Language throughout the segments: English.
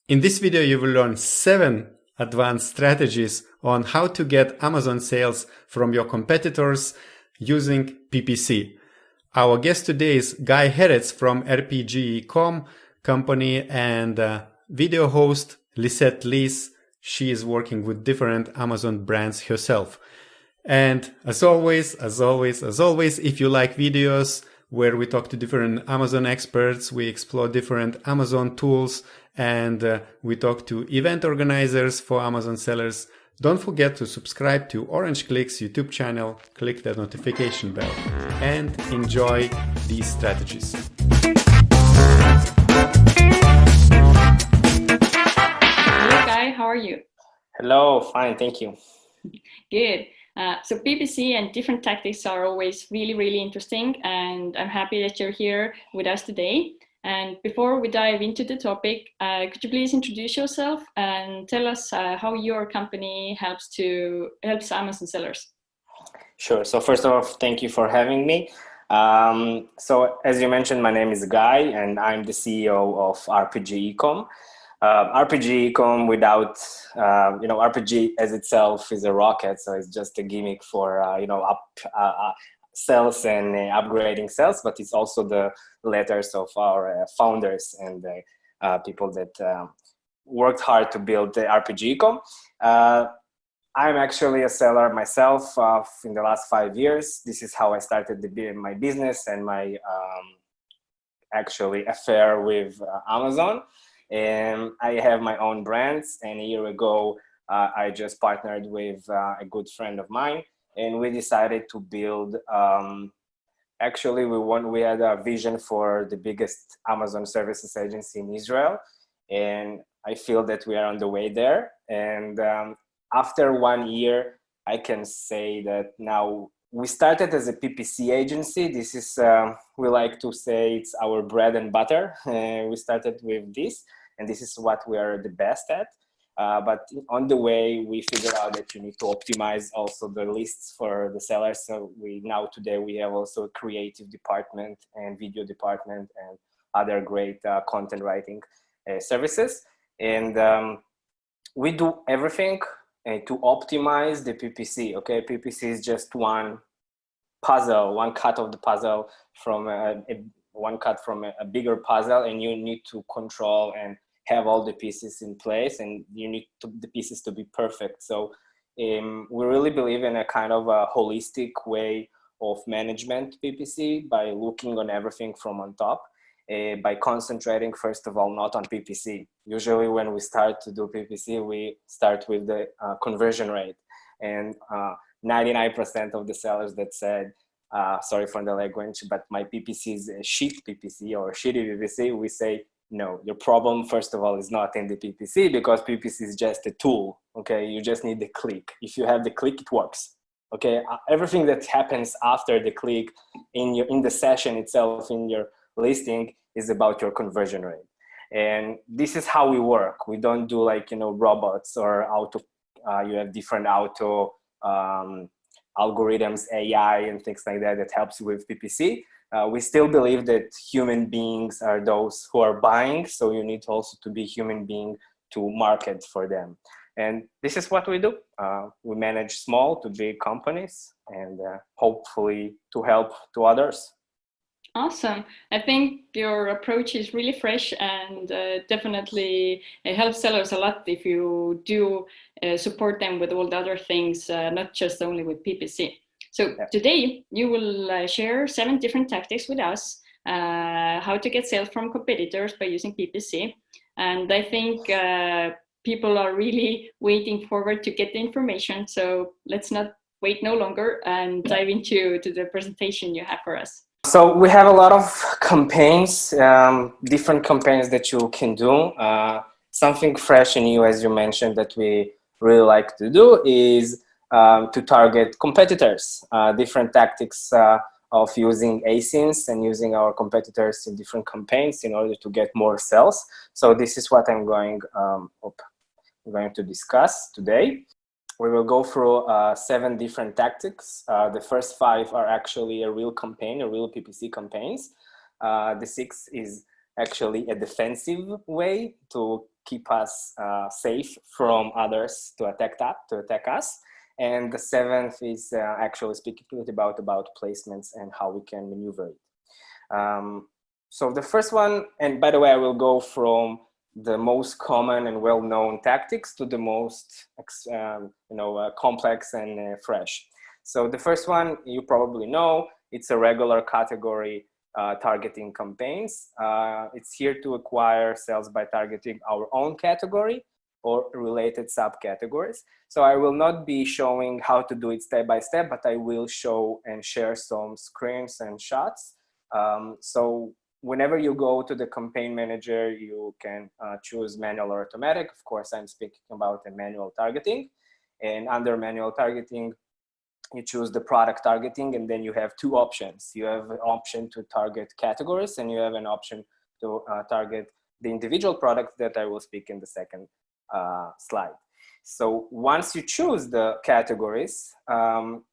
In this video, you will learn 7 advanced strategies on how to get Amazon sales from your competitors using PPC. Our guest today is Guy Heretz from RPGECOM company and video host Lisett Lees. She is working with different Amazon brands herself. And as always, if you like videos where we talk to different Amazon experts, we explore different Amazon tools, and we talk to event organizers for Amazon sellers, don't forget to subscribe to Orange Klik's YouTube channel, click the notification bell, and enjoy these strategies. Hello, Guy. How are you? Hello, fine, thank you. Good. So PPC and different tactics are always really interesting, and I'm happy that you're here with us today. And before we dive into the topic, could you please introduce yourself and tell us how your company helps Amazon sellers? Sure. So first of all, thank you for having me. So as you mentioned, my name is Guy, and I'm the CEO of RPGECOM. RPGECOM without, RPG as itself is a rocket, so it's just a gimmick for, sales and upgrading sales, but it's also the letters of our founders and the people that worked hard to build the RPGECOM. I'm actually a seller myself in the last 5 years. This is how I started my business and my actually affair with Amazon. And I have my own brands, and a year ago I just partnered with a good friend of mine, and we decided to build we had a vision for the biggest Amazon services agency in Israel, and I feel that we are on the way there. And after 1 year, I can say that now we started as a PPC agency. This is, we like to say it's our bread and butter. We started with this, and this is what we are the best at. But on the way, we figured out that you need to optimize also the lists for the sellers. So today we have also a creative department and video department and other great content writing services. And we do everything to optimize the PPC. Okay, PPC is just one puzzle, one cut of the puzzle from one cut from a bigger puzzle, and you need to control and have all the pieces in place, and you need the pieces to be perfect. So we really believe in a kind of a holistic way of management PPC by looking on everything from on top, by concentrating first of all not on PPC. Usually when we start to do PPC, we start with the conversion rate, and 99% of the sellers that said, sorry for the language, but my PPC is a shit PPC or shitty PPC, we say, no, your problem, first of all, is not in the PPC, because PPC is just a tool, okay? You just need the click. If you have the click, it works, okay? Everything that happens after the click in the session itself, in your listing, is about your conversion rate. And this is how we work. We don't do robots or you have different auto algorithms, AI, and things like that helps you with PPC. We still believe that human beings are those who are buying, so you need also to be human being to market for them. And this is what we do. We manage small to big companies, and hopefully to help to others. Awesome. I think your approach is really fresh, and definitely it helps sellers a lot if you do support them with all the other things, not just only with PPC. So today you will share 7 different tactics with us, how to get sales from competitors by using PPC. And I think people are really waiting forward to get the information. So let's not wait no longer and dive into the presentation you have for us. So we have a lot of campaigns, different campaigns that you can do. Something fresh and new, as you mentioned, that we really like to do is to target competitors, different tactics of using ASINs and using our competitors in different campaigns in order to get more sales. So this is what I'm going to discuss today. We will go through 7 different tactics. The first 5 are actually a real campaign, a real PPC campaigns. The 6th is actually a defensive way to keep us safe from others to attack us. And the seventh is actually speaking about placements and how we can maneuver it. So the first one, and by the way, I will go from the most common and well-known tactics to the most complex and fresh. So the first one you probably know, it's a regular category targeting campaigns. It's here to acquire sales by targeting our own category or related subcategories. So I will not be showing how to do it step by step, but I will show and share some screens and shots. So whenever you go to the campaign manager, you can choose manual or automatic. Of course, I'm speaking about the manual targeting. And under manual targeting, you choose the product targeting, and then you have two options. You have an option to target categories, and you have an option to target the individual products that I will speak in the second slide. So once you choose the categories,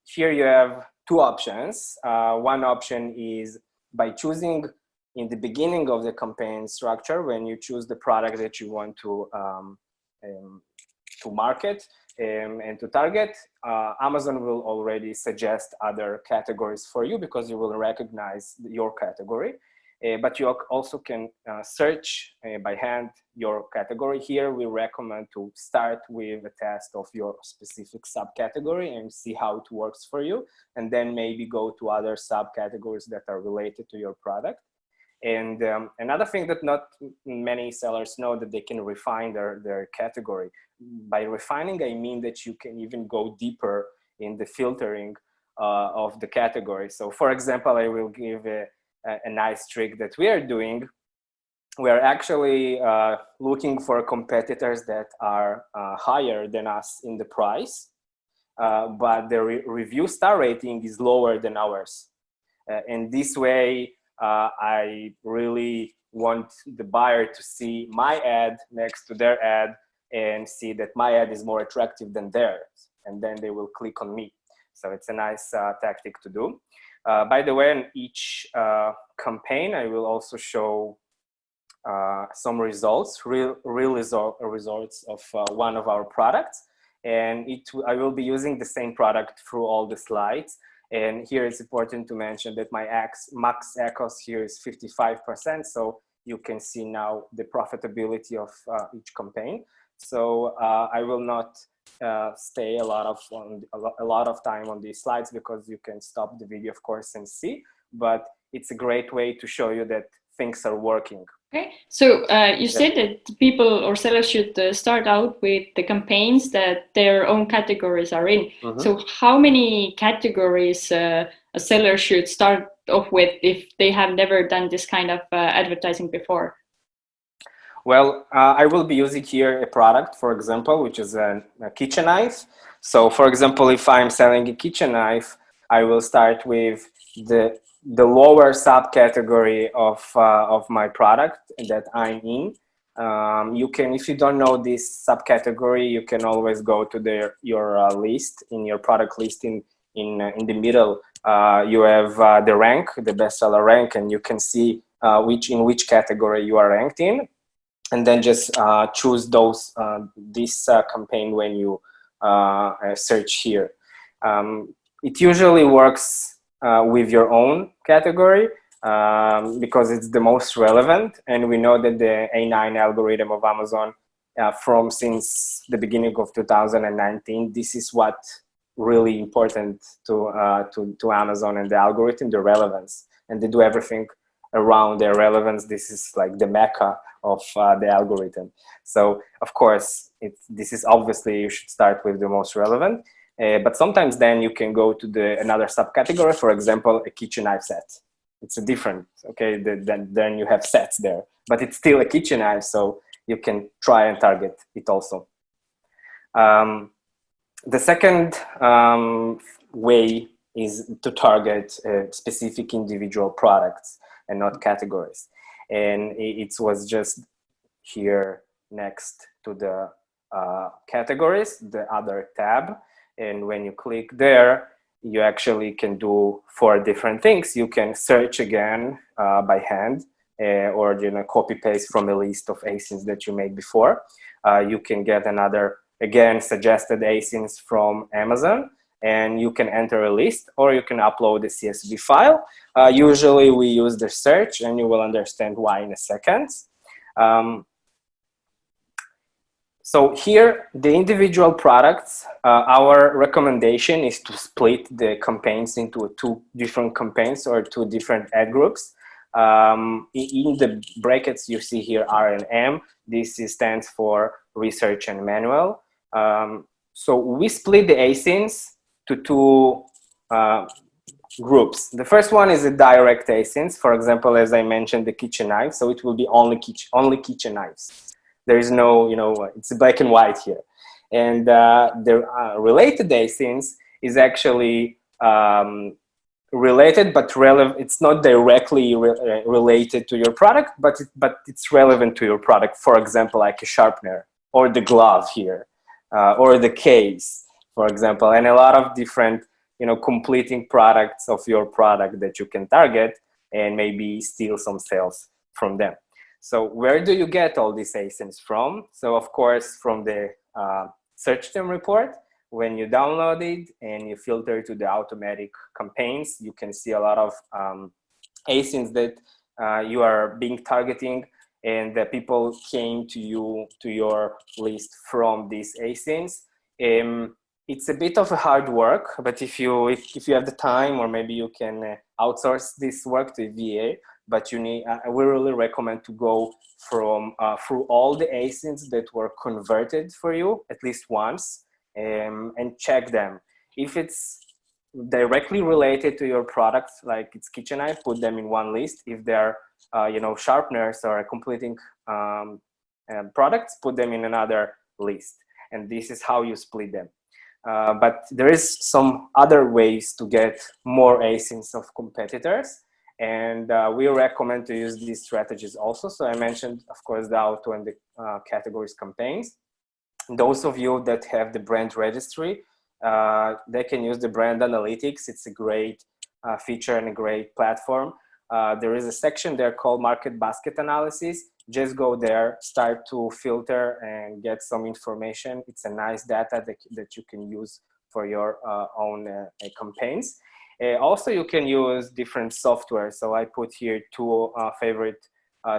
here you have two options. One option is by choosing in the beginning of the campaign structure, when you choose the product that you want to market and to target, Amazon will already suggest other categories for you because you will recognize your category. But you also can search by hand your category. Here we recommend to start with a test of your specific subcategory and see how it works for you, and then maybe go to other subcategories that are related to your product. And another thing that not many sellers know, that they can refine their category. By refining, I mean that you can even go deeper in the filtering of the category. So for example, I will give a nice trick that we are doing. We are actually looking for competitors that are higher than us in the price, but the review star rating is lower than ours. And this way, I really want the buyer to see my ad next to their ad and see that my ad is more attractive than theirs, and then they will click on me. So it's a nice tactic to do. By the way, in each campaign, I will also show some results, real results of one of our products. And I will be using the same product through all the slides. And here it's important to mention that my max ACOS here is 55%. So you can see now the profitability of each campaign. So I will not stay a lot of time on these slides because you can stop the video, of course, and see. But it's a great way to show you that things are working. Okay, so you said that people or sellers should start out with the campaigns that their own categories are in. Mm-hmm. So how many categories a seller should start off with if they have never done this kind of advertising before? Well, I will be using here a product, for example, which is a kitchen knife. So for example, if I'm selling a kitchen knife, I will start with the lower subcategory of my product that I'm in. You can, if you don't know this subcategory, you can always go to your list, in your product list in the middle. You have the rank, the bestseller rank, and you can see in which category you are ranked in, and then just choose this campaign when you search here. It usually works with your own category because it's the most relevant, and we know that the A9 algorithm of Amazon since the beginning of 2019, this is what really important to Amazon and the algorithm, the relevance, and they do everything around their relevance. This is like the mecca of the algorithm. So of course, this is obviously you should start with the most relevant. But sometimes then you can go to another subcategory, for example, a kitchen knife set. It's a different, okay, then you have sets there, but it's still a kitchen knife, so you can try and target it also. The second way is to target specific individual products and not categories. And it was just here next to the categories, the other tab. And when you click there, you actually can do 4 different things. You can search again by hand or copy paste from a list of ASINs that you made before. You can get another, again, suggested ASINs from Amazon, and you can enter a list, or you can upload a CSV file. Usually we use the search, and you will understand why in a second. So here, the individual products, our recommendation is to split the campaigns into 2 different campaigns or 2 different ad groups. In the brackets you see here, R and M, this stands for research and manual. So we split the ASINs to 2 groups. The first one is a direct ASINs. For example, as I mentioned, the kitchen knife. So it will be only kitchen knives. There is no, it's black and white here. And the related ASINs is actually related but relevant. It's not directly related to your product, but it's relevant to your product. For example, like a sharpener, or the glove here, or the case, for example, and a lot of different, completing products of your product that you can target and maybe steal some sales from them. So where do you get all these ASINs from? So of course, from the search term report. When you download it and you filter to the automatic campaigns, you can see a lot of ASINs that you are being targeting, and the people came to you, to your list from these ASINs. It's a bit of a hard work, but if you have the time, or maybe you can outsource this work to a VA, but we really recommend to go through all the ASINs that were converted for you at least once, and check them. If it's directly related to your products, like it's kitchen knife, put them in one list. If they're sharpeners or completing products, put them in another list. And this is how you split them. But there is some other ways to get more ASINs of competitors, and we recommend to use these strategies also. So I mentioned, of course, the auto and the categories campaigns. Those of you that have the brand registry, they can use the brand analytics. It's a great feature and a great platform. There is a section there called market basket analysis. Just go there, start to filter and get some information. It's a nice data that you can use for your own campaigns. Also, you can use different software. So I put here 2 favorite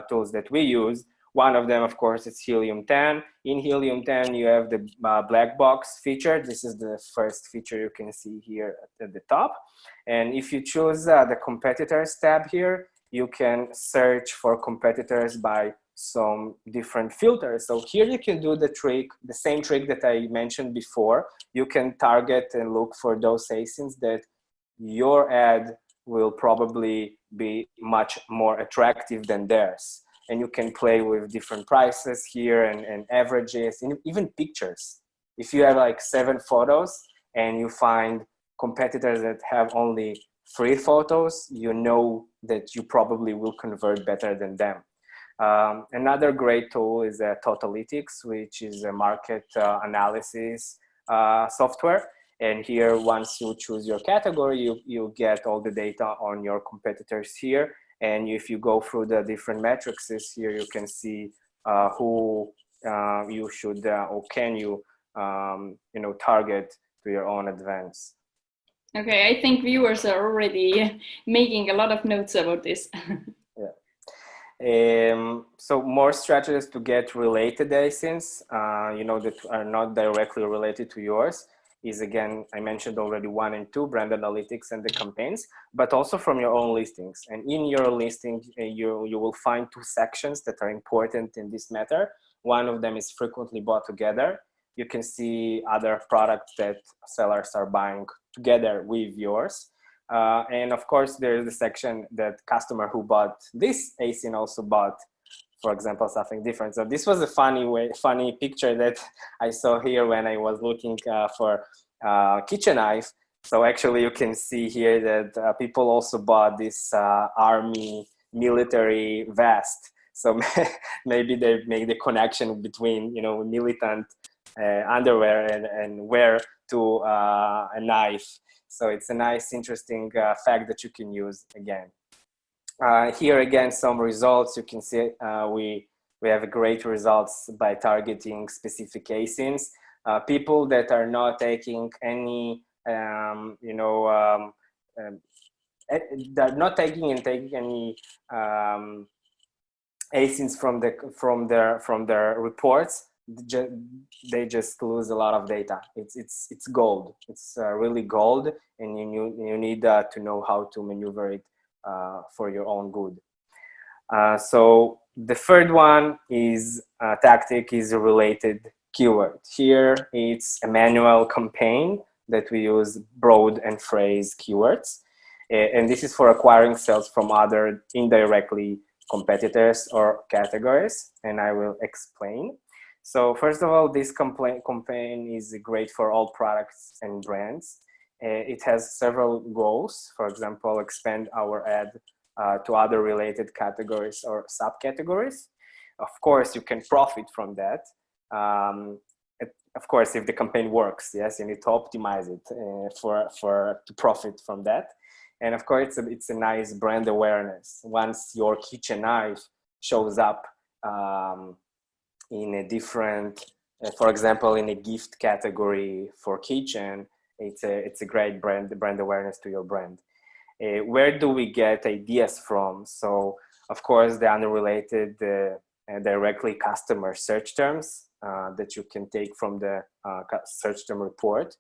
tools that we use. One of them, of course, is Helium 10. In Helium 10, you have the black box feature. This is the first feature you can see here at the top. And if you choose the competitors tab here, you can search for competitors by some different filters. So here you can do the same trick that I mentioned before. You can target and look for those ASINs that your ad will probably be much more attractive than theirs. And you can play with different prices here and averages, and even pictures. If you have like 7 photos and you find competitors that have only 3 photos, you know that you probably will convert better than them. Another great tool is Totalytics, which is a market analysis software. And here, once you choose your category, you get all the data on your competitors here. And if you go through the different metrics here, you can see who you should or can you target to your own advance. Okay, I think viewers are already making a lot of notes about this. Yeah. So more strategies to get related ASINs, that are not directly related to yours. Is, again, I mentioned already 1 and 2, brand analytics and the campaigns, but also from your own listings. And in your listing, you will find 2 sections that are important in this matter. One of them is frequently bought together. You can see other products that sellers are buying together with yours. And of course, there is the section that customer who bought this ASIN also bought, for example, something different. So this was a funny picture that I saw here when I was looking for kitchen knife. So actually you can see here that people also bought this army military vest. So maybe they make the connection between, militant underwear and wear to a knife. So it's a nice, interesting fact that you can use again. Here again, some results. You can see we have great results by targeting specific ASINs. People that are not taking any, they're not taking any ASINs from their reports. They just lose a lot of data. It's gold. It's really gold, and you need to know how to maneuver it for your own good. So the third one is tactic is a related keyword. Here it's a manual campaign that we use broad and phrase keywords. And this is for acquiring sales from other indirectly competitors or categories, and I will explain. So first of all, this campaign is great for all products and brands. It has several goals. For example, expand our ad to other related categories or subcategories. Of course, you can profit from that. Of course, if the campaign works, yes, you need to optimize it to profit from that. And of course, it's a nice brand awareness. Once your kitchen knife shows up in a different, for example, in a gift category for kitchen, it's a great brand awareness to your brand. Where do we get ideas from? So, of course, the unrelated directly customer search terms that you can take from the search term report.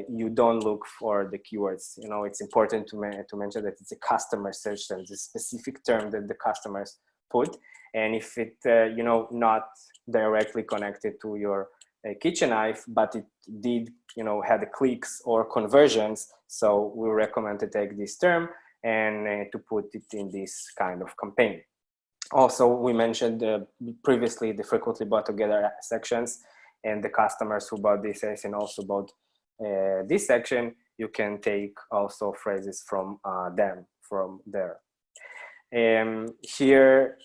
You don't look for the keywords. You know, it's important to mention that it's a customer search term, it's a specific term that the customers put. And if it, not directly connected to your kitchen knife, but it did, had clicks or conversions. So we recommend to take this term and to put it in this kind of campaign. Also, we mentioned previously the frequently bought together sections, and the customers who bought this ASIN also bought this section. You can take also phrases from there. Here,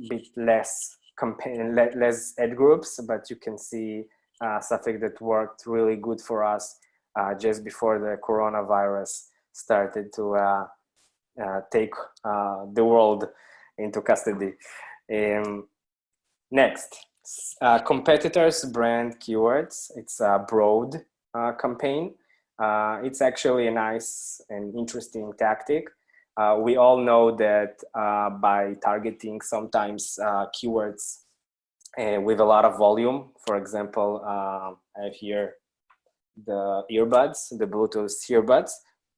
bit less campaign, less ad groups, but you can see something that worked really good for us just before the coronavirus started to take the world into custody. Next, competitors brand keywords. It's a broad campaign. It's actually a nice and interesting tactic. We all know that by targeting sometimes keywords with a lot of volume, for example, I have here the earbuds, the Bluetooth earbuds.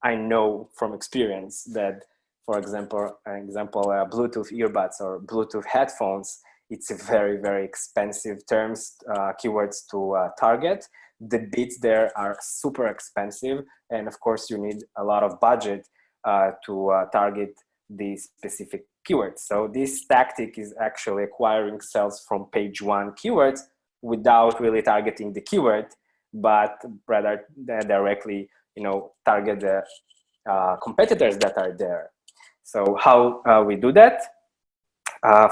I know from experience that, for example, Bluetooth earbuds or Bluetooth headphones, it's a very, very expensive keywords to target. The bids there are super expensive, and of course you need a lot of budget to target these specific keywords. So this tactic is actually acquiring sales from page one keywords without really targeting the keyword, but rather directly, target the competitors that are there. So how we do that?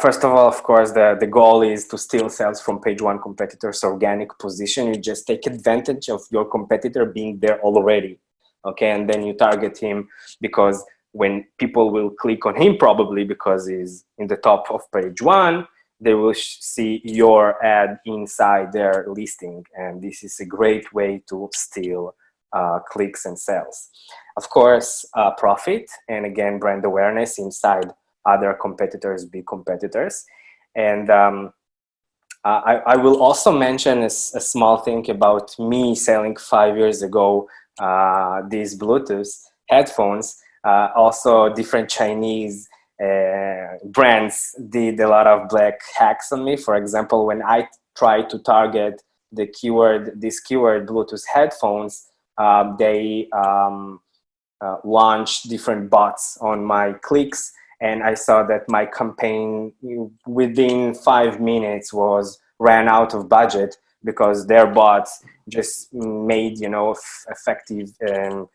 First of all, of course, the goal is to steal sales from page one competitor's organic position. You just take advantage of your competitor being there already. Okay, and then you target him, because when people will click on him, probably because he's in the top of page one, they will see your ad inside their listing. And this is a great way to steal clicks and sales. Of course, profit, and again, brand awareness inside other competitors, big competitors. And I will also mention a small thing about me selling 5 years ago these Bluetooth headphones. Also, different Chinese brands did a lot of black hacks on me. For example, when I tried to target this keyword Bluetooth headphones, they launched different bots on my clicks, and I saw that my campaign within 5 minutes ran out of budget, because their bots just made effective and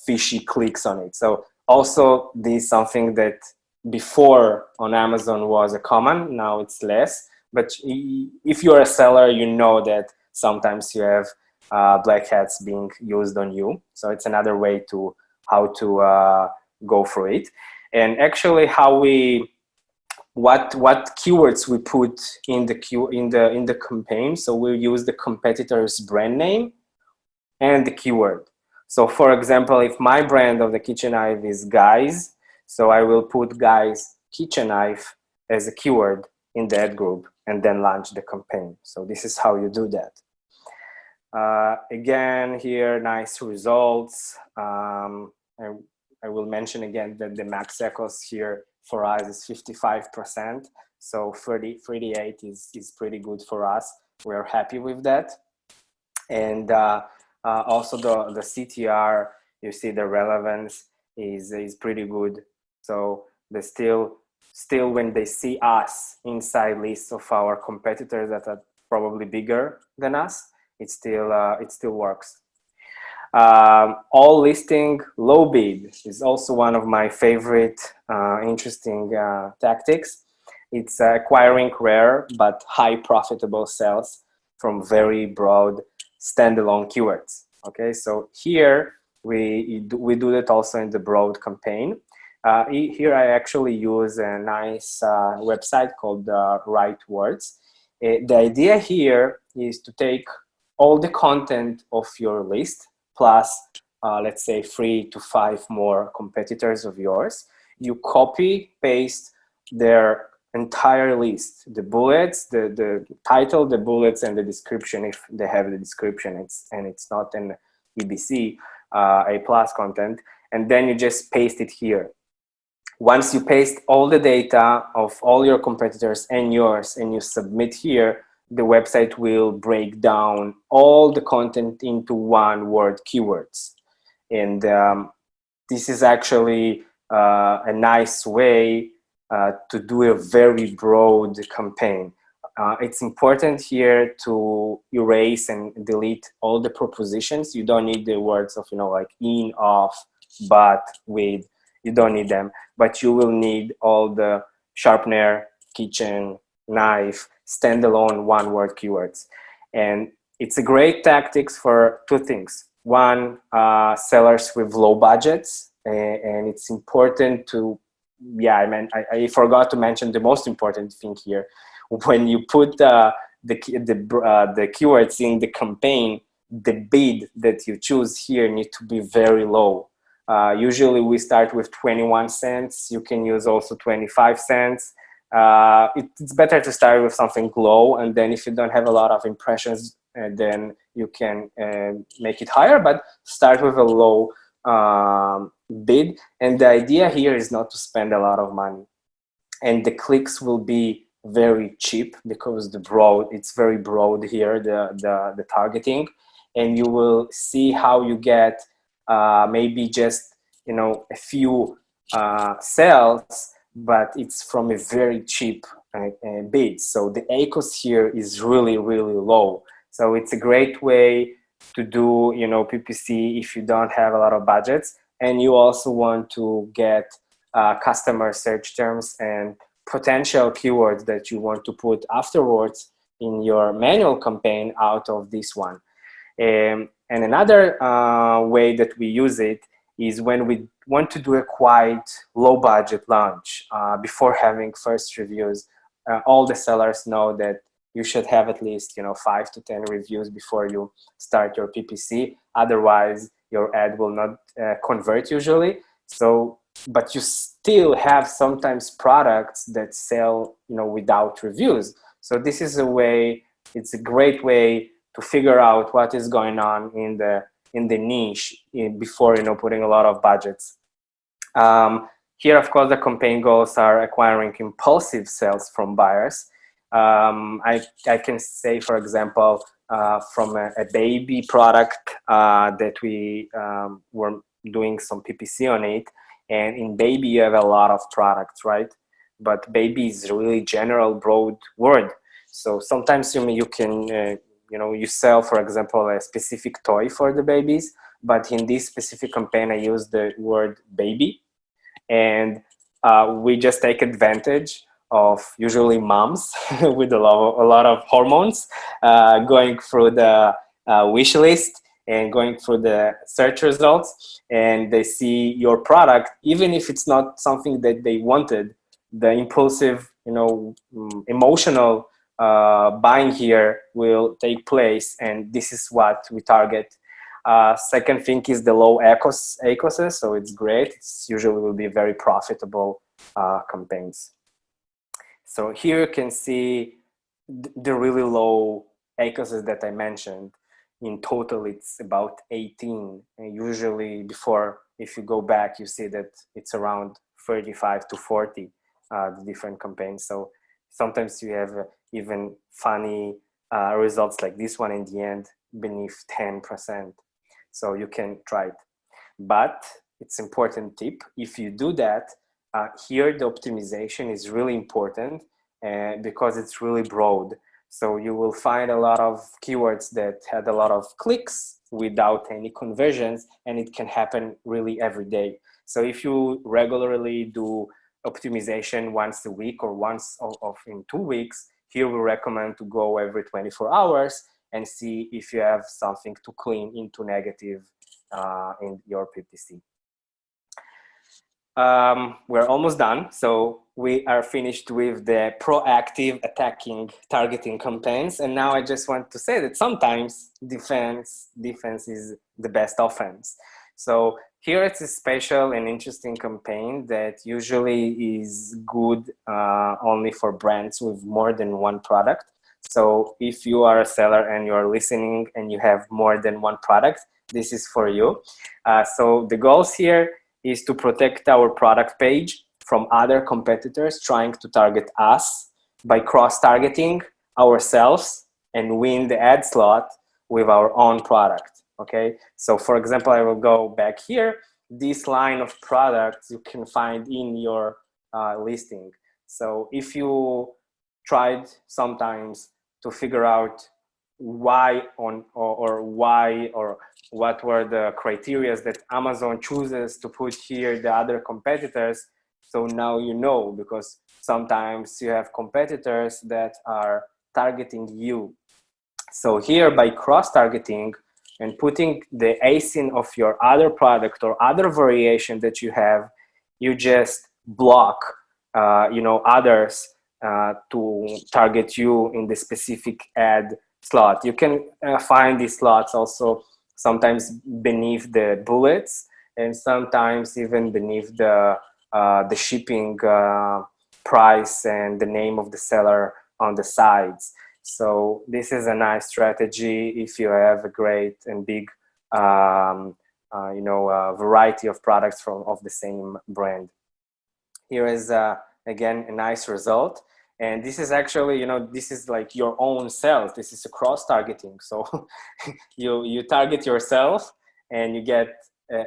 fishy clicks on it. So also, this is something that before on Amazon was a common, now it's less. But if you're a seller, you know that sometimes you have black hats being used on you. So it's another way to how to go for it. And actually, what keywords we put in the campaign. So we use the competitor's brand name and the keyword. So for example, if my brand of the kitchen knife is guys, so I will put guys kitchen knife as a keyword in the ad group and then launch the campaign. So this is how you do that. Again, here, nice results. I will mention again that the max echoes here for us is 55%. So 38 is pretty good for us. We're happy with that. And also the CTR, you see the relevance is pretty good. So they still when they see us inside lists of our competitors that are probably bigger than us, it still works. All listing low bid is also one of my favorite interesting tactics. It's acquiring rare but high profitable sales from very broad standalone keywords. Okay, so here we do that also in the broad campaign. Here I actually use a nice website called Right Words. The idea here is to take all the content of your list plus let's say 3 to 5 more competitors of yours. You copy paste their entire list, the bullets, the title, the bullets, and the description if they have the description, it's not an EBC A+ content, and then you just paste it here. Once you paste all the data of all your competitors and yours and you submit here, the website will break down all the content into one word keywords. And this is actually a nice way to do a very broad campaign. It's important here to erase and delete all the prepositions. You don't need the words of, like in, off, but, with. You don't need them, but you will need all the sharpener, kitchen, knife, standalone one-word keywords. And it's a great tactics for 2 things. One, sellers with low budgets, and it's important to, I forgot to mention the most important thing here. When you put the keywords in the campaign, the bid that you choose here need to be very low. Usually we start with 21 cents. You can use also 25 cents. It's better to start with something low, and then if you don't have a lot of impressions, then you can make it higher, but start with a low bid. And the idea here is not to spend a lot of money. And the clicks will be very cheap because it's very broad here, the targeting. And you will see how you get maybe just a few sales, but it's from a very cheap bid. So the ACOS here is really, really low. So it's a great way to do PPC if you don't have a lot of budgets, and you also want to get customer search terms and potential keywords that you want to put afterwards in your manual campaign out of this one. And another way that we use it is when we want to do a quite low budget launch before having first reviews. All the sellers know that you should have at least 5 to 10 reviews before you start your PPC. Otherwise, your ad will not convert usually. So, but you still have sometimes products that sell without reviews. So this is a way. It's a great way to figure out what is going on in the niche before putting a lot of budgets. Here, of course, the campaign goals are acquiring impulsive sales from buyers. I can say, for example, from a baby product that we were doing some PPC on it, and in baby you have a lot of products, right? But baby is really general, broad word. So sometimes you can you sell, for example, a specific toy for the babies, but in this specific campaign I use the word baby, and we just take advantage of usually moms with a lot of hormones going through the wish list, and going through the search results, and they see your product, even if it's not something that they wanted, the impulsive, emotional buying here will take place, and this is what we target. Second thing is the low ACOS, so it's great. It's usually will be very profitable campaigns. So here you can see the really low ACOS that I mentioned. In total, it's about 18. And usually before, if you go back, you see that it's around 35 to 40, the different campaigns. So sometimes you have even funny results like this one in the end, beneath 10%. So you can try it. But it's important tip. If you do that, here the optimization is really important because it's really broad. So you will find a lot of keywords that had a lot of clicks without any conversions, and it can happen really every day. So if you regularly do optimization once a week or once in 2 weeks, here we recommend to go every 24 hours and see if you have something to clean into negative in your PPC. We're almost done. So we are finished with the proactive attacking targeting campaigns. And now I just want to say that sometimes defense is the best offense. So here it's a special and interesting campaign that usually is good only for brands with more than one product. So if you are a seller and you're listening and you have more than one product, this is for you. So the goals here is to protect our product page from other competitors trying to target us by cross-targeting ourselves and win the ad slot with our own product, okay? So for example, I will go back here. This line of products you can find in your listing. So if you tried sometimes to figure out why or what were the criteria that Amazon chooses to put here the other competitors. So now you know, because sometimes you have competitors that are targeting you. So here by cross-targeting and putting the ASIN of your other product or other variation that you have, you just block others to target you in the specific ad slot. You can find these slots also sometimes beneath the bullets and sometimes even beneath the shipping price and the name of the seller on the sides. So this is a nice strategy if you have a great and big variety of products of the same brand. Here is again a nice result. And this is actually, this is like your own sales. This is a cross-targeting. So you target yourself and you get a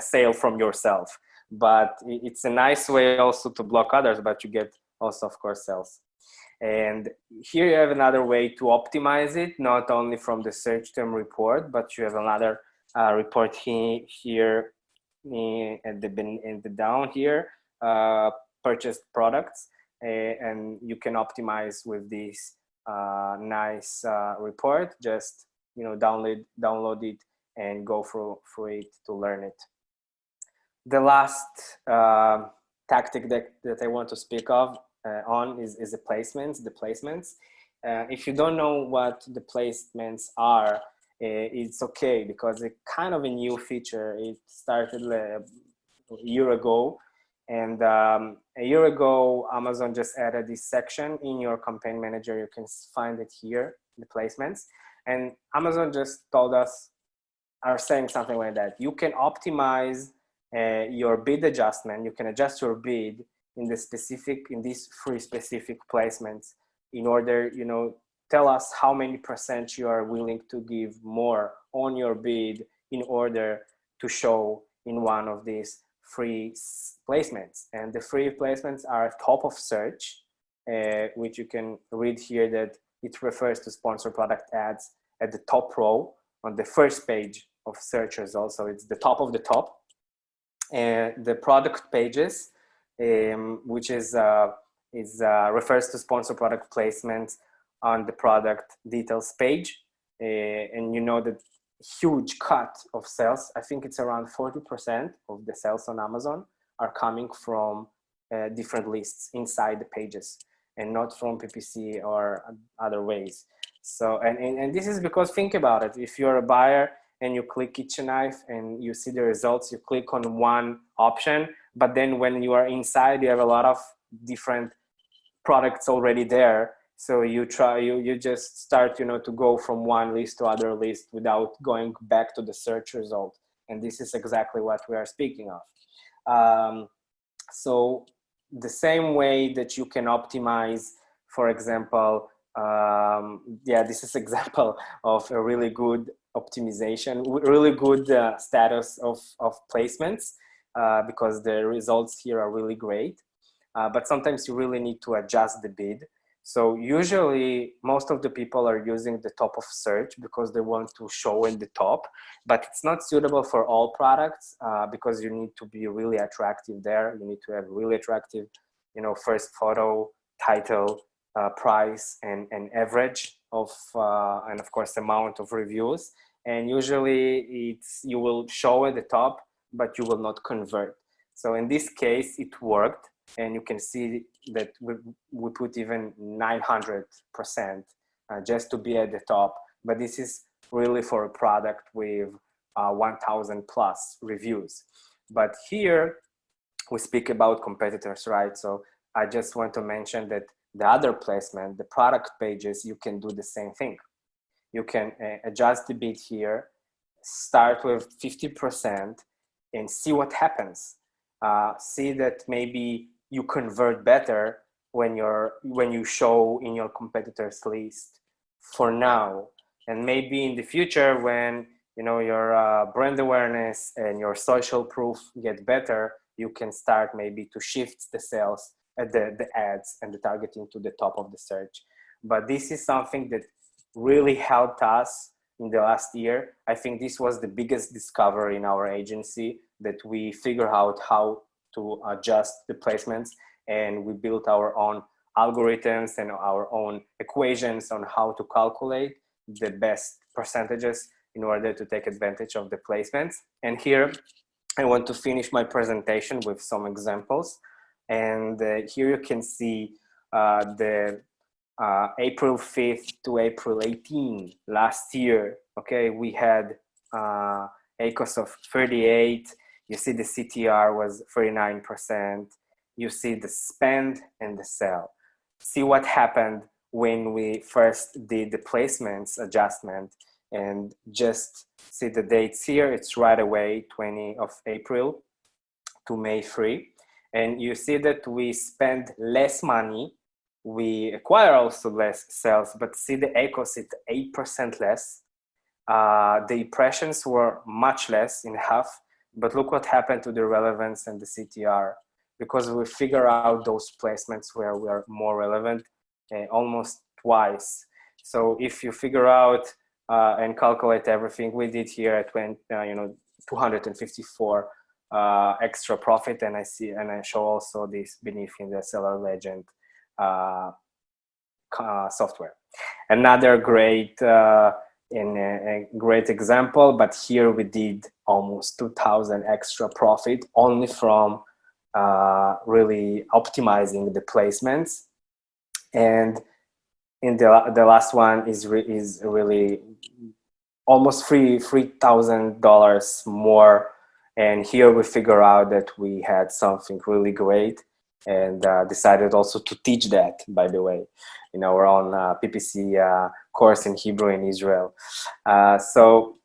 sale from yourself. But it's a nice way also to block others, but you get also, of course, sales. And here you have another way to optimize it, not only from the search term report, but you have another report here in the down here, purchased products. And you can optimize with this nice report. Just download it and go through it to learn it. The last tactic that I want to speak of is the placements. If you don't know what the placements are, it's okay, because it's kind of a new feature. It started a year ago. And a year ago, Amazon just added this section in your campaign manager. You can find it here, the placements. And Amazon just told us, are saying something like that. You can optimize your bid adjustment. You can adjust your bid in these 3 specific placements in order, tell us how many % you are willing to give more on your bid in order to show in one of these free placements. And the free placements are top of search, which you can read here that it refers to sponsor product ads at the top row on the first page of search results. So it's the top of the top. And the product pages, which refers to sponsor product placements on the product details page. And you know that huge cut of sales. I think it's around 40% of the sales on Amazon are coming from different lists inside the pages and not from PPC or other ways. So, and this is because, think about it, if you're a buyer and you click Kitchen Knife and you see the results, you click on one option, but then when you are inside, you have a lot of different products already there. So you just start, to go from one list to other list without going back to the search result. And this is exactly what we are speaking of. So the same way that you can optimize, for example, this is example of a really good optimization, really good status of placements, because the results here are really great. But sometimes you really need to adjust the bid. So usually most of the people are using the top of search because they want to show in the top, but it's not suitable for all products because you need to be really attractive there. You need to have really attractive, first photo, title, price, and average of, and of course, amount of reviews. And usually you will show at the top, but you will not convert. So in this case, it worked. And you can see that we put even 900% just to be at the top. But this is really for a product with 1,000 plus reviews. But here we speak about competitors, right? So I just want to mention that the other placement, the product pages, you can do the same thing. You can adjust the bid here, start with 50% and see what happens. See that maybe you convert better when you show in your competitors list for now, and maybe in the future when your brand awareness and your social proof get better, you can start maybe to shift the sales, the ads and the targeting to the top of the search. But this is something that really helped us in the last year. I think this was the biggest discovery in our agency, that we figure out how to adjust the placements, and we built our own algorithms and our own equations on how to calculate the best percentages in order to take advantage of the placements. And here I want to finish my presentation with some examples. And here you can see the April 5th to April 18 last year. Okay, we had ACOS of 38. You see the CTR was 39%. You see the spend and the sell. See what happened when we first did the placements adjustment, and just see the dates here. It's right away, 20 of April to May 3. And you see that we spend less money. We acquire also less sales, but see the ACOS at 8% less. The impressions were much less, in half. But look what happened to the relevance and the CTR, because we figure out those placements where we are more relevant almost twice. So if you figure out and calculate everything we did here at 254 extra profit, and I show also this beneath in the Seller Legend software. Another great a great example, but here we did almost 2,000 extra profit only from really optimizing the placements. And in the last one is really almost $3,000 more. And here we figure out that we had something really great, and decided also to teach that, by the way, in our own PPC course in Hebrew in Israel. So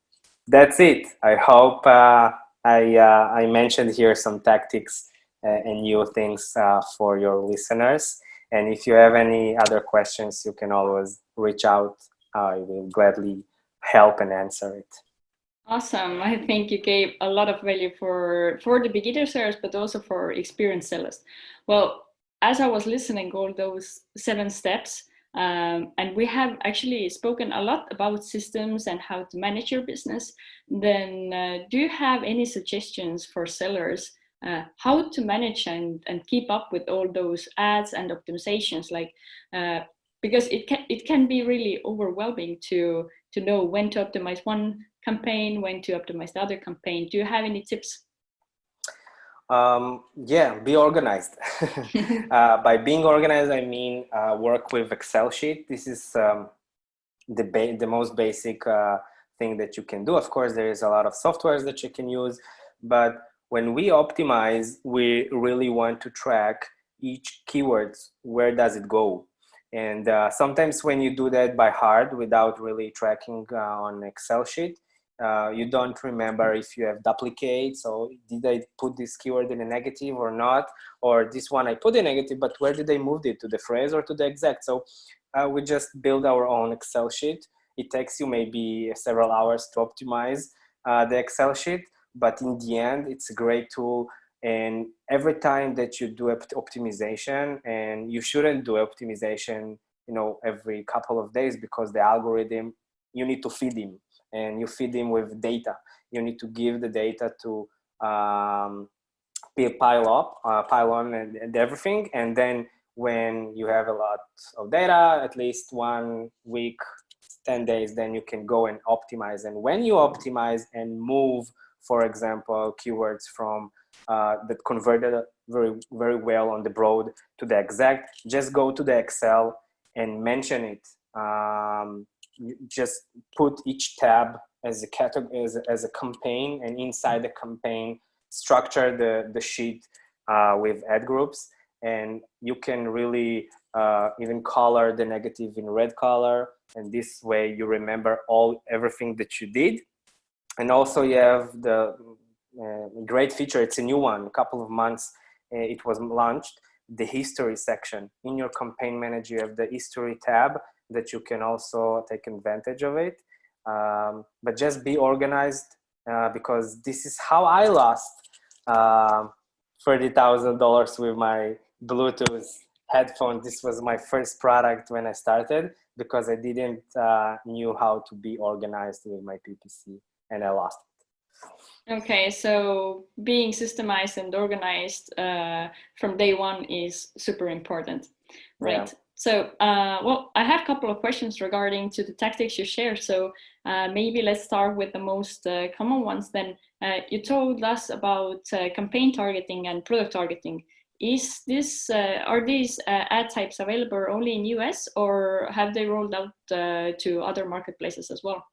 that's it. I hope I mentioned here some tactics and new things for your listeners. And if you have any other questions, you can always reach out. I will gladly help and answer it. Awesome. I think you gave a lot of value for the beginner sellers, but also for experienced sellers. Well, as I was listening, all those 7 steps, and we have actually spoken a lot about systems and how to manage your business, then do you have any suggestions for sellers how to manage and keep up with all those ads and optimizations? Like, because it can be really overwhelming to know when to optimize one campaign, when to optimize the other campaign? Do you have any tips? Yeah, be organized. By being organized, I mean work with Excel sheet. This is the most basic thing that you can do. Of course, there is a lot of softwares that you can use, but when we optimize, we really want to track each keywords. Where does it go? And sometimes when you do that by heart without really tracking on Excel sheet, you don't remember if you have duplicates, or did I put this keyword in a negative or not, or this one I put in negative, but where did I move it, to the phrase or to the exact? So we just build our own Excel sheet. It takes you maybe several hours to optimize the Excel sheet, but in the end, it's a great tool. And every time that you do optimization, and you shouldn't do optimization, every couple of days, because the algorithm, you need to feed him, and you feed him with data. You need to give the data to pile on and everything. And then when you have a lot of data, at least 1 week, 10 days, then you can go and optimize. And when you optimize and move, for example, keywords from that converted very, very well on the broad to the exact, just go to the Excel and mention it. You just put each tab as a category, as a campaign, and inside the campaign, structure the sheet with ad groups. And you can really even color the negative in red color, and this way you remember everything that you did. And also you have the great feature, it's a new one, a couple of months it was launched, the history section. In your campaign manager, you have the history tab that you can also take advantage of it. But just be organized, because this is how I lost $30,000 with my Bluetooth headphone. This was my first product when I started, because I didn't knew how to be organized with my PPC, and I lost it. Okay, so being systemized and organized from day one is super important, right? Yeah. So, well, I have a couple of questions regarding to the tactics you share. So maybe let's start with the most common ones. Then you told us about campaign targeting and product targeting. Is this are these ad types available only in US, or have they rolled out to other marketplaces as well?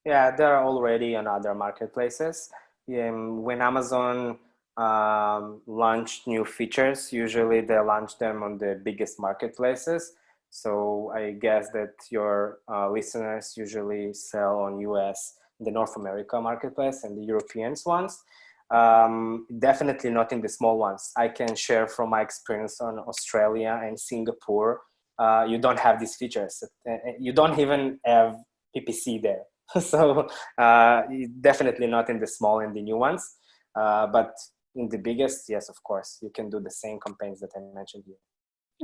Yeah, they're already on other marketplaces. When Amazon launched new features, usually they launch them on the biggest marketplaces. So I guess that your listeners usually sell on US, the North America marketplace, and the European ones. Definitely not in the small ones. I can share from my experience on Australia and Singapore. You don't have these features. You don't even have PPC there. So definitely not in the small and the new ones, but in the biggest, yes, of course, you can do the same campaigns that I mentioned here.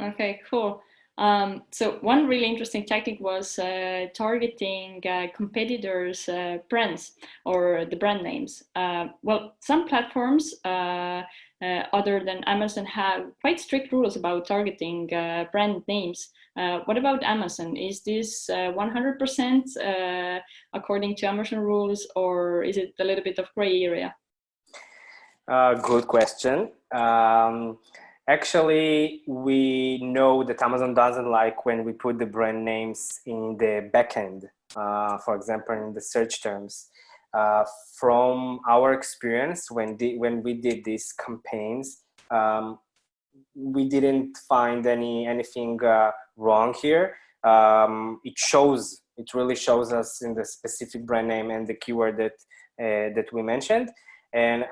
Okay, cool. So one really interesting tactic was targeting competitors' brands or the brand names. Well, some platforms other than Amazon have quite strict rules about targeting brand names. What about Amazon? Is this 100% according to Amazon rules, or is it a little bit of gray area? Good question. Actually, we know that Amazon doesn't like when we put the brand names in the backend, for example, in the search terms. From our experience, when we did these campaigns, we didn't find anything wrong here. It really shows us in the specific brand name and the keyword that we mentioned, and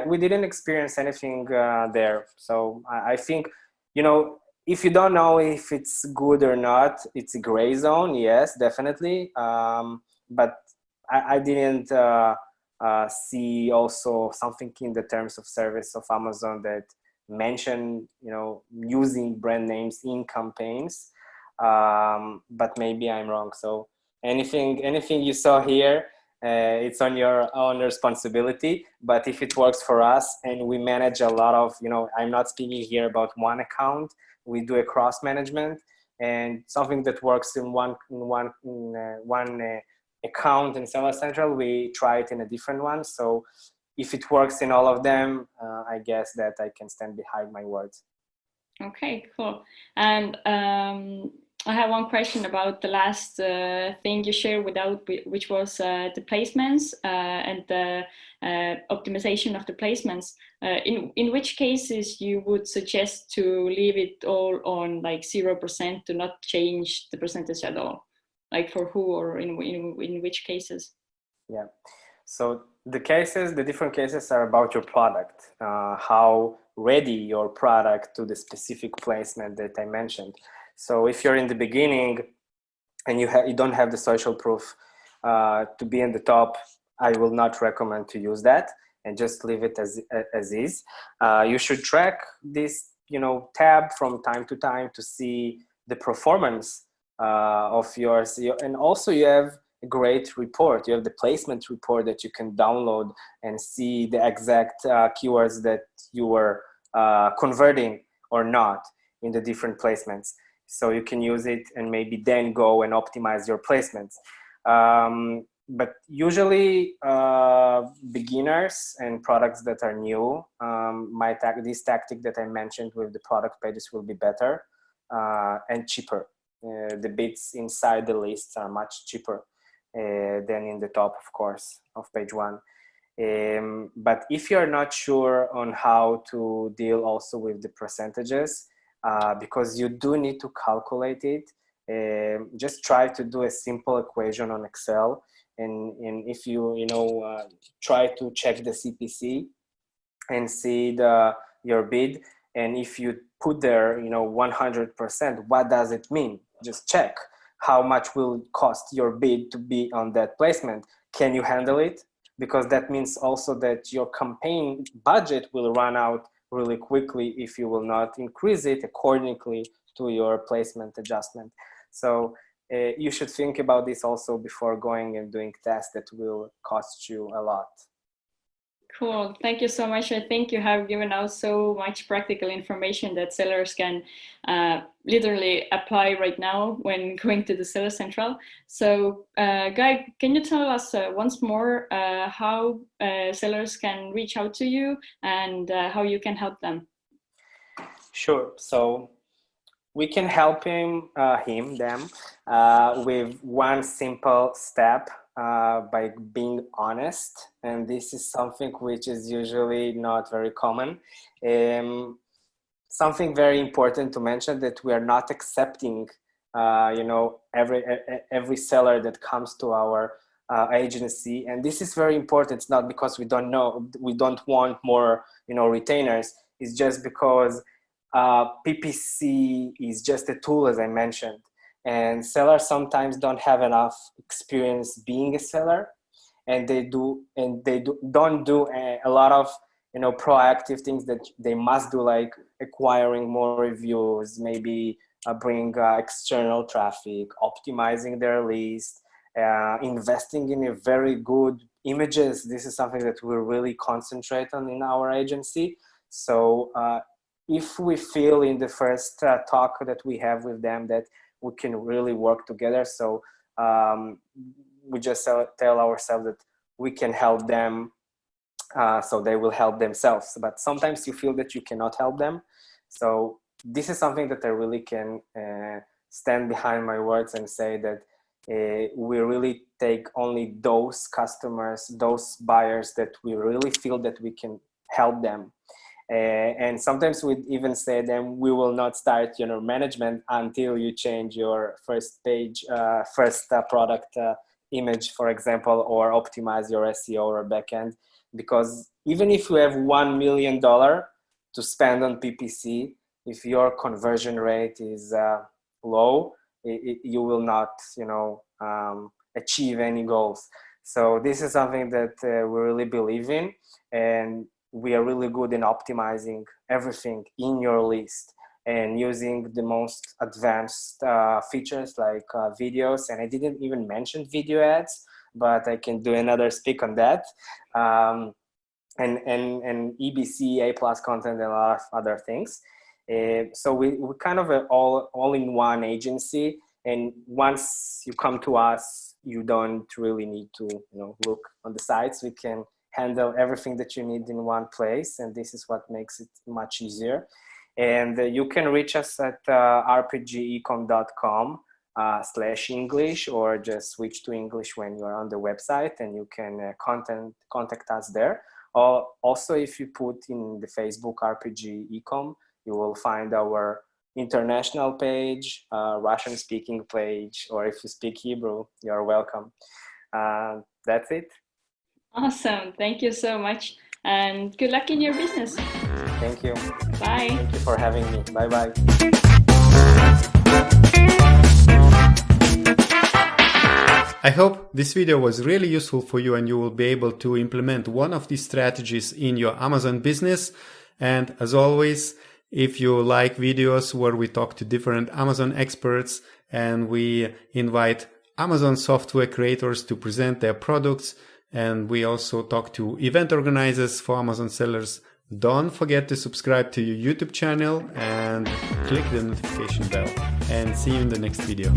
we didn't experience anything there. So I think, if you don't know if it's good or not, it's a gray zone. Yes, definitely. But I didn't see also something in the terms of service of Amazon that mention, using brand names in campaigns. But maybe I'm wrong. So anything you saw here, it's on your own responsibility. But if it works for us, and we manage a lot of, I'm not speaking here about one account. We do a cross management, and something that works in one account in Seller Central, we try it in a different one. So if it works in all of them, I guess that I can stand behind my words. Okay, cool. And I have one question about the last thing you shared which was the placements and the optimization of the placements. In which cases you would suggest to leave it all on like 0%, to not change the percentage at all? Like for who, or in which cases? Yeah. So the different cases are about your product, how ready your product to the specific placement that I mentioned. So if you're in the beginning and you don't have the social proof to be in the top, I will not recommend to use that and just leave it as is. You should track this, tab from time to time to see the performance of yours. And also you have a great report. You have the placement report that you can download and see the exact keywords that you were converting or not in the different placements. So you can use it and maybe then go and optimize your placements. But usually beginners and products that are new, this tactic that I mentioned with the product pages will be better and cheaper. The bids inside the lists are much cheaper than in the top, of course, of page one. But if you're not sure on how to deal also with the percentages, because you do need to calculate it, just try to do a simple equation on Excel. And if you try to check the CPC and see your bid, and if you put there 100%, what does it mean? Just check how much will it cost your bid to be on that placement. Can you handle it? Because that means also that your campaign budget will run out really quickly if you will not increase it accordingly to your placement adjustment. So you should think about this also before going and doing tests that will cost you a lot. Cool. Thank you so much. I think you have given out so much practical information that sellers can literally apply right now when going to the Seller Central. So Guy, can you tell us once more how sellers can reach out to you and how you can help them? Sure. So we can help them with one simple step by being honest. And this is something which is usually not very common. Something very important to mention, that we are not accepting every seller that comes to our agency. And this is very important. It's not because we don't want more retainers. It's just because PPC is just a tool, as I mentioned, and sellers sometimes don't have enough experience being a seller, and they don't do a lot of proactive things that they must do, like acquiring more reviews, maybe bring external traffic, optimizing their list, investing in a very good images. This is something that we really concentrate on in our agency. So if we feel in the first talk that we have with them that we can really work together, so we just tell ourselves that we can help them, so they will help themselves. But sometimes you feel that you cannot help them. So this is something that I really can stand behind my words and say that we really take only those customers, those buyers that we really feel that we can help them. And sometimes we even say them, we will not start management until you change your first page, product image, for example, or optimize your SEO or backend. Because even if you have $1 million to spend on PPC, if your conversion rate is low, you will not achieve any goals. So this is something that we really believe in, and we are really good in optimizing everything in your list and using the most advanced features like videos. And I didn't even mention video ads, but I can do another speak on that. And EBC, A+ content, and a lot of other things. So we kind of all in one agency. And once you come to us, you don't really need to look on the sites. We can handle everything that you need in one place, and this is what makes it much easier. And you can reach us at rpgecom.com/English, or just switch to English when you are on the website, and you can contact us there. Also, if you put in the Facebook RPGECOM, you will find our international page, Russian speaking page, or if you speak Hebrew, you're welcome. That's it. Awesome. Thank you so much. And good luck in your business. Thank you. Bye. Thank you for having me. Bye-bye. I hope this video was really useful for you and you will be able to implement one of these strategies in your Amazon business. And as always, if you like videos where we talk to different Amazon experts and we invite Amazon software creators to present their products, and we also talk to event organizers for Amazon sellers, don't forget to subscribe to your YouTube channel and click the notification bell. And see you in the next video.